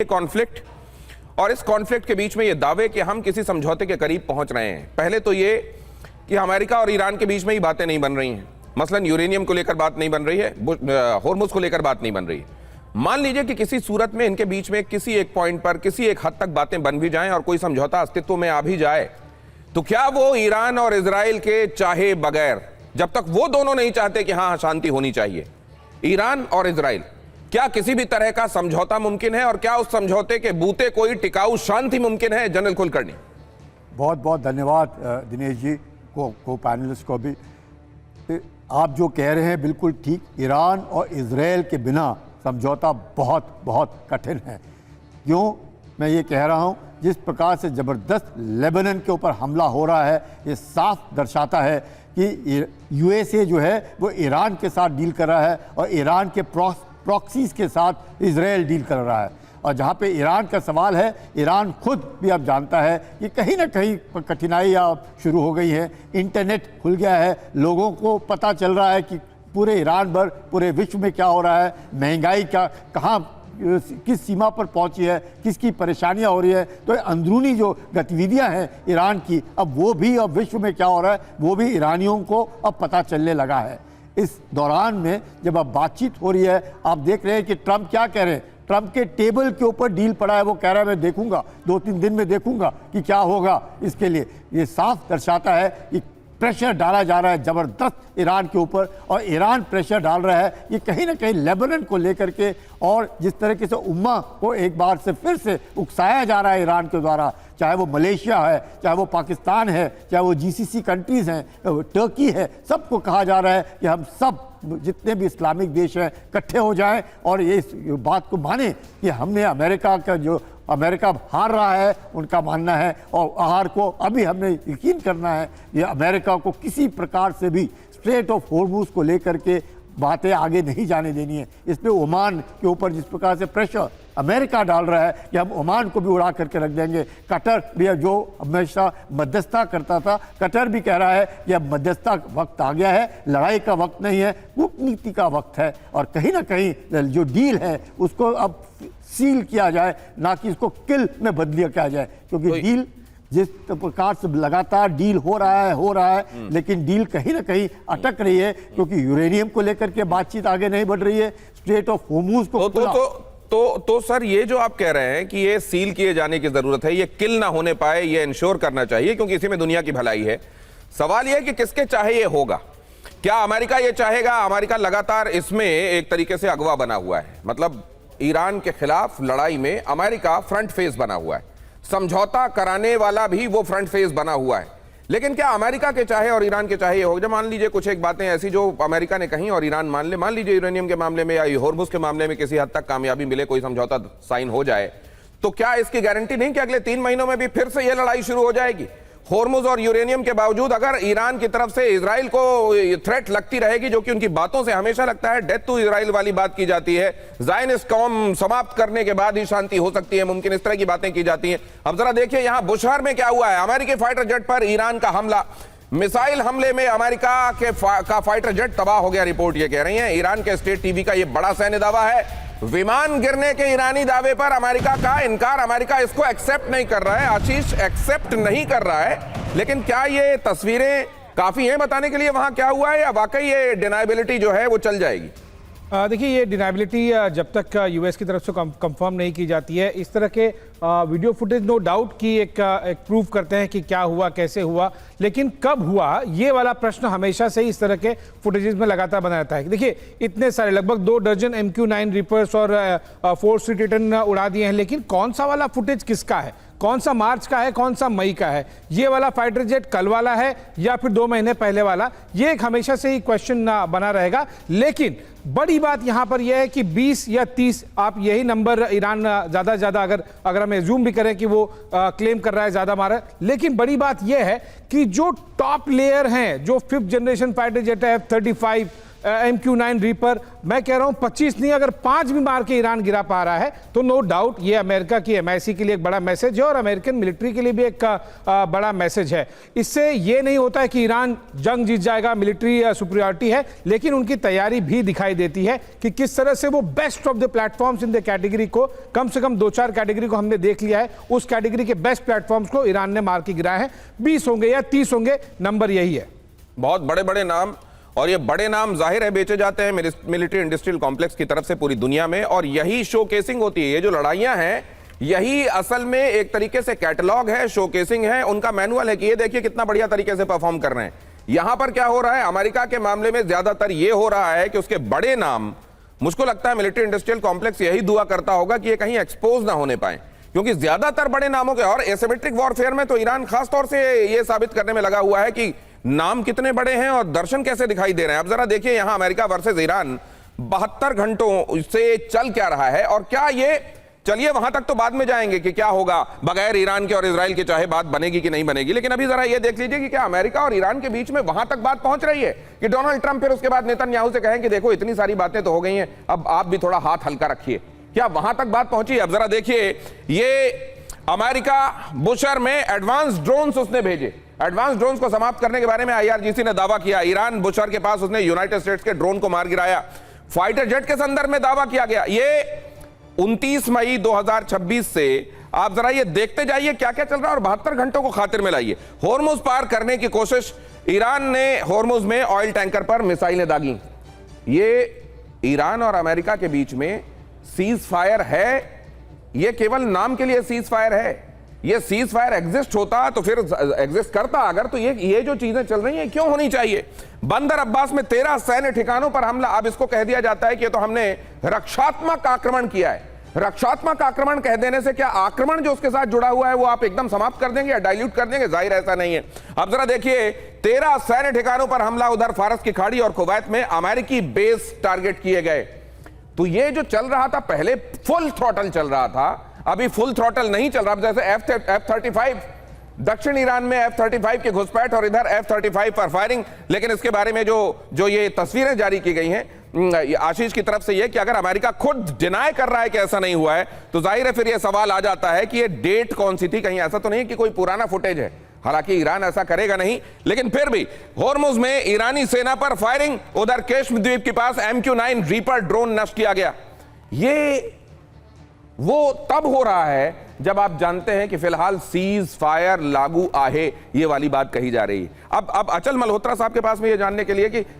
Conflict और इस conflict के बीच में ये दावे कि हम किसी समझौते के करीब पहुंच रहे हैं। पहले तो ये कि अमेरिका और ईरान के बीच में ही बातें नहीं बन रही हैं, मसलन यूरेनियम को लेकर बात नहीं बन रही है, होर्मुज को लेकर बात नहीं बन रही है। मान लीजिए कि किसी सूरत में इनके बीच में किसी एक पॉइंट पर किसी एक हद तक बातें बन भी जाएं और कोई समझौता अस्तित्व में आ भी जाए, तो क्या वो ईरान और इजराइल के चाहे बगैर, जब तक वो दोनों नहीं चाहते कि हाँ शांति होनी चाहिए, ईरान और इजराइल, क्या किसी भी तरह का समझौता मुमकिन है और क्या उस समझौते के बूते कोई टिकाऊ शांति मुमकिन है? जनरल कुलकर्णी। बहुत बहुत धन्यवाद दिनेश जी को पैनलिस्ट को भी। आप जो कह रहे हैं बिल्कुल ठीक। ईरान और इजराइल के बिना समझौता बहुत बहुत कठिन है। क्यों मैं ये कह रहा हूँ? जिस प्रकार से ज़बरदस्त लेबनान के ऊपर हमला हो रहा है, ये साफ दर्शाता है कि यूएसए जो है वो ईरान के साथ डील कर रहा है और ईरान के प्रॉक्सीज के साथ इजराइल डील कर रहा है। और जहाँ पे ईरान का सवाल है, ईरान खुद भी अब जानता है कि कहीं ना कहीं कठिनाइयाँ शुरू हो गई हैं। इंटरनेट खुल गया है, लोगों को पता चल रहा है कि पूरे ईरान भर, पूरे विश्व में क्या हो रहा है, महंगाई क्या कहाँ किस सीमा पर पहुंची है, किसकी परेशानियां हो रही है। तो अंदरूनी जो गतिविधियां हैं ईरान की, अब वो भी, अब विश्व में क्या हो रहा है वो भी ईरानियों को अब पता चलने लगा है। इस दौरान में जब अब बातचीत हो रही है, आप देख रहे हैं कि ट्रंप क्या कह रहे हैं। ट्रंप के टेबल के ऊपर डील पड़ा है, वो कह रहा है मैं देखूंगा, 2-3 दिन में देखूंगा कि क्या होगा। इसके लिए ये साफ दर्शाता है कि प्रेशर डाला जा रहा है ज़बरदस्त ईरान के ऊपर, और ईरान प्रेशर डाल रहा है ये कहीं ना कहीं लेबनान को लेकर के। और जिस तरीके से उम्मा को एक बार से फिर से उकसाया जा रहा है ईरान के द्वारा, चाहे वो मलेशिया है, चाहे वो पाकिस्तान है, चाहे वो जीसीसी कंट्रीज़ हैं, टर्की है, सबको कहा जा रहा है कि हम सब जितने भी इस्लामिक देश हैं इकट्ठे हो जाएं और ये इस बात को माने कि हमने अमेरिका का जो अमेरिका हार रहा है उनका मानना है, और हार को अभी हमने यकीन करना है। ये अमेरिका को किसी प्रकार से भी स्ट्रेट ऑफ होर्मुज को लेकर के बातें आगे नहीं जाने देनी है। इसमें ओमान के ऊपर जिस प्रकार से प्रेशर अमेरिका डाल रहा है कि हम ओमान को भी उड़ा करके रख देंगे। कतर भी जो हमेशा मध्यस्थता करता था, कतर भी कह रहा है कि अब मध्यस्थता वक्त आ गया है, लड़ाई का वक्त नहीं है, कूटनीति का वक्त है। और कहीं ना कहीं जो डील है उसको अब सील किया जाए, ना कि इसको किल में बदलिया किया जाए। क्योंकि डील जिस प्रकार से लगातार डील हो रहा है, लेकिन डील कहीं ना कहीं अटक रही है क्योंकि यूरेनियम को लेकर के बातचीत आगे नहीं बढ़ रही है। स्ट्रेट ऑफ होर्मुज को तो सर ये जो आप कह रहे हैं कि ये सील किए जाने की जरूरत है, ये किल ना होने पाए, ये इंश्योर करना चाहिए क्योंकि इसी में दुनिया की भलाई है। सवाल ये है कि किसके चाहे ये होगा? क्या अमेरिका ये चाहेगा? अमेरिका लगातार इसमें एक तरीके से अगवा बना हुआ है, मतलब ईरान के खिलाफ लड़ाई में अमेरिका फ्रंट फेस बना हुआ है, समझौता कराने वाला भी वो फ्रंट फेस बना हुआ है। लेकिन क्या अमेरिका के चाहे और ईरान के चाहे ये होगा? जब मान लीजिए कुछ एक बातें ऐसी जो अमेरिका ने कहीं और ईरान मान लीजिए यूरेनियम के मामले में या होर्मुज के मामले में किसी हद तक कामयाबी मिले, कोई समझौता साइन हो जाए, तो क्या इसकी गारंटी नहीं कि अगले 3 महीनों में भी फिर से ये लड़ाई शुरू हो जाएगी? होर्मुज और यूरेनियम के बावजूद अगर ईरान की तरफ से इजराइल को थ्रेट लगती रहेगी, जो कि उनकी बातों से हमेशा लगता है, डेथ टू इजराइल वाली बात की जाती है, ज़ायनिस्ट कौम समाप्त करने के बाद ही शांति हो सकती है मुमकिन, इस तरह की बातें की जाती हैं। अब जरा देखिए यहां बुशहर में क्या हुआ है। अमेरिकी फाइटर जेट पर ईरान का हमला, मिसाइल हमले में अमेरिका का फाइटर जेट तबाह हो गया, रिपोर्ट ये कह रही है। ईरान के स्टेट टीवी का ये बड़ा सैन्य दावा है। विमान गिरने के ईरानी दावे पर अमेरिका का इनकार, अमेरिका इसको एक्सेप्ट नहीं कर रहा है, आशीष एक्सेप्ट नहीं कर रहा है। लेकिन क्या ये तस्वीरें काफी हैं बताने के लिए वहां क्या हुआ है, या वाकई ये डिनाइबिलिटी जो है वो चल जाएगी? देखिए ये डिनाइबिलिटी जब तक यूएस की तरफ से कंफर्म नहीं की जाती है, इस तरह के वीडियो फुटेज नो डाउट कि एक प्रूव करते हैं कि क्या हुआ, कैसे हुआ, लेकिन कब हुआ, ये वाला प्रश्न हमेशा से ही इस तरह के फुटेजेस में लगातार बना रहता है। देखिए इतने सारे लगभग 2 दर्जन MQ-9 रिपर्स और 4 Street Titan उड़ा दिए हैं, लेकिन कौन सा वाला फुटेज किसका है, कौन सा मार्च का है, कौन सा मई का है, ये वाला फाइटर जेट कल वाला है या फिर 2 महीने पहले वाला, ये एक हमेशा से ही क्वेश्चन बना रहेगा। लेकिन बड़ी बात यहां पर यह है कि 20 या 30, आप यही नंबर ईरान ज्यादा से ज्यादा अगर हम एज्यूम भी करें कि वो क्लेम कर रहा है ज्यादा मारा, लेकिन बड़ी बात यह है कि जो टॉप लेयर हैं, जो 5th जनरेशन फाइटर जेट है F-35 MQ-9 रीपर, मैं कह रहा हूं 25 नहीं अगर 5 भी मार के ईरान गिरा पा रहा है तो नो डाउट ये अमेरिका की MIC के लिए एक बड़ा मैसेज है और अमेरिकन मिलिट्री के लिए भी एक बड़ा मैसेज है। इससे ये नहीं होता है कि ईरान जंग जीत जाएगा, मिलिट्री सुपीरियरिटी है, लेकिन उनकी तैयारी भी दिखाई देती है कि किस तरह से वो best of the platforms in the category को, कम से कम 2-4 कैटेगरी को हमने देख लिया है, उस कैटेगरी के बेस्ट प्लेटफॉर्म्स को ईरान ने मार के गिराए हैं। 20 होंगे या 30 होंगे, नंबर यही है। बहुत बड़े बड़े नाम, और ये बड़े नाम जाहिर है बेचे जाते हैं मिलिट्री इंडस्ट्रियल कॉम्प्लेक्स की तरफ से पूरी दुनिया में, और यही शोकेसिंग होती है। ये जो लड़ाइयां हैं यही असल में एक तरीके से कैटलॉग है, शोकेसिंग है, उनका मैनुअल है कि ये देखिए कितना बढ़िया तरीके से परफॉर्म कर रहे हैं। यहां पर क्या हो रहा है, अमेरिका के मामले में ज्यादातर ये हो रहा है कि उसके बड़े नाम, मुझको लगता है मिलिट्री इंडस्ट्रियल कॉम्प्लेक्स यही दुआ करता होगा कि ये कहीं एक्सपोज ना होने पाए, क्योंकि ज्यादातर बड़े नामों के, और एसिमेट्रिक वॉरफेयर में तो ईरान खास तौर से ये साबित करने में लगा हुआ है कि नाम कितने बड़े हैं और दर्शन कैसे दिखाई दे रहे हैं। अब जरा देखिए यहां अमेरिका वर्सेस ईरान 72 घंटों से चल क्या रहा है, और क्या ये, चलिए वहां तक तो बाद में जाएंगे कि क्या होगा बगैर ईरान के और इजराइल के, चाहे बात बनेगी कि नहीं बनेगी, लेकिन अभी जरा ये देख लीजिए कि क्या अमेरिका और ईरान के बीच में वहां तक बात पहुंच रही है कि डोनाल्ड ट्रंप फिर उसके बाद नेतन्याहू से कहें कि देखो इतनी सारी बातें तो हो गई हैं, अब आप भी थोड़ा हाथ हल्का रखिए। क्या वहां तक बात पहुंची? अब जरा देखिए, ये अमेरिका बुशर में एडवांस ड्रोन्स उसने भेजे, एडवांस ड्रोन्स को समाप्त करने के बारे में IRGC ने दावा किया। ईरान बुशर के पास उसने यूनाइटेड स्टेट्स के ड्रोन को मार गिराया। फाइटर जेट के संदर्भ में दावा किया गया। ये 29 मई 2026 से आप जरा ये देखते जाइए क्या क्या चल रहा है और 72 घंटों को खातिर में लाइए। होर्मुज पार करने की कोशिश, ईरान ने होर्मुज में ऑयल टैंकर पर मिसाइलें दागी। ये ईरान और अमेरिका के बीच में सीज फायर है, ये केवल नाम के लिए सीज फायर है। ये सीज फायर एग्जिस्ट होता तो फिर एग्जिस्ट करता अगर, तो ये जो चीजें चल रही हैं क्यों होनी चाहिए? बंदर अब्बास में 13 सैन्य ठिकानों पर हमला। अब इसको कह दिया जाता है कि ये तो हमने रक्षात्मक आक्रमण किया है। रक्षात्मक आक्रमण कह देने से क्या आक्रमण जो उसके साथ जुड़ा हुआ है वो आप एकदम समाप्त कर देंगे या डाइल्यूट कर देंगे? जाहिर ऐसा नहीं है। अब जरा देखिए, 13 सैन्य ठिकानों पर हमला, उधर फारस की खाड़ी और कुवैत में अमेरिकी बेस टारगेट किए गए। तो ये जो चल रहा था पहले फुल थ्रॉटल चल रहा था, अभी फुल थ्रॉटल नहीं चल रहा। जैसे F-35 दक्षिण ईरान में F-35 की घुसपैठ और इधर F-35 पर फायरिंग। लेकिन इसके बारे में जो ये तस्वीरें जारी की गई हैं आशीष की तरफ से ये कि अगर अमेरिका खुद डिनाई कर रहा है कि ऐसा नहीं हुआ है, तो जाहिर है फिर ये सवाल आ जाता है कि ये डेट कौन सी थी। कहीं ऐसा तो नहीं कि कोई पुराना फुटेज है? हालांकि ईरान ऐसा करेगा नहीं, लेकिन फिर भी होर्मुज में ईरानी सेना पर फायरिंग, उधर केश्म द्वीप के पास MQ-9 रीपर ड्रोन नष्ट किया गया। ये वो तब हो रहा है जब आप जानते हैं कि फिलहाल सीज फायर लागू आहे, ये वाली बात कही जा रही है। अब अचल मल्होत्रा साहब के पास में ये जानने के लिए कि